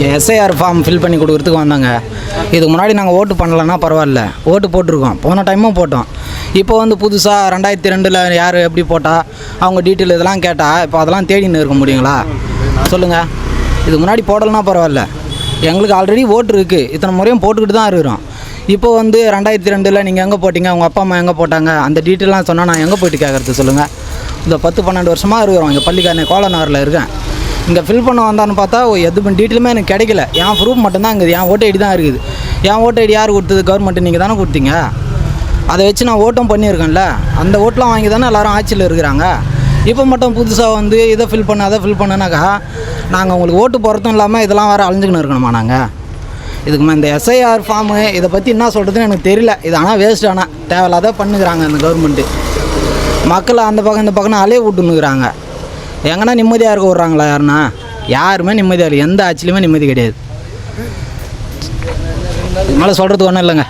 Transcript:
இங்கே SIR form fill பண்ணி கொடுக்குறதுக்கு வந்தாங்க. இதுக்கு முன்னாடி நாங்கள் ஓட்டு பண்ணலன்னா பரவாயில்ல, ஓட்டு போட்டிருக்கோம், போன டைமும் போட்டோம். இப்போ வந்து புதுசாக 2002 யார் எப்படி போட்டால் அவங்க டீட்டெயில் இதெல்லாம் கேட்டால் இப்போ அதெல்லாம் தேடின்னு இருக்க முடியுங்களா சொல்லுங்கள்? இதுக்கு முன்னாடி போடலைன்னா பரவாயில்ல, எங்களுக்கு ஆல்ரெடி ஓட்டு இருக்குது, இத்தனை முறையும் போட்டுக்கிட்டு தான் இருக்கிறோம். இப்போ வந்து 2002 நீங்கள் எங்கே போட்டிங்க, உங்கள் அப்பா அம்மா எங்கே போட்டாங்க, அந்த டீட்டெயிலாம் சொன்னால் நான் எங்கே போய்ட்டு கேட்குறது சொல்லுங்கள்? இந்த 10-12 வருஷமாக இருக்கிறோம் இங்கே பள்ளிக்காரனே கோலநகரில் இருக்கேன். இங்கே ஃபில் பண்ண வந்தான்னு பார்த்தா எதுவும் டீட்டெயிலுமே எனக்கு கிடைக்கல. என் ப்ரூஃப் மட்டும்தான் இருக்குது, என் ஓட்டு ஐடி தான் இருக்குது. என் ஓட்டு ஐடி யார் கொடுத்தது? கவர்மெண்ட்டு நீங்கள் தானே கொடுத்தீங்க. அதை வச்சு நான் ஓட்டும் பண்ணியிருக்கேன்ல, அந்த ஓட்டெலாம் வாங்கி தானே எல்லோரும் ஆட்சியில் இருக்கிறாங்க. இப்போ மட்டும் புதுசாக வந்து இதை ஃபில் பண்ண அதை ஃபில் பண்ணனாக்கா நாங்கள் உங்களுக்கு ஓட்டு போகிறதும் இல்லாமல் இதெல்லாம் வேறு அழிஞ்சுக்கின்னு இருக்கணுமா? நாங்கள் இதுக்கு இந்த எஸ்ஐஆர் ஃபார்மு இதை பற்றி என்ன சொல்கிறதுன்னு எனக்கு தெரியல. இது ஆனால் வேஸ்ட், ஆனால் தேவையில்லாத பண்ணுகிறாங்க இந்த கவர்மெண்ட்டு. மக்களை அந்த பக்கம் இந்த பக்கம் அலைய விட்டுன்னுக்குறாங்க. எங்கன்னா நிம்மதியாக இருக்க விட்றாங்களா யாருன்னா? யாருமே நிம்மதியாக இல்லை, எந்த ஆட்சியிலுமே நிம்மதி கிடையாது. இது மேலே சொல்கிறதுக்கு ஒன்றும் இல்லைங்க.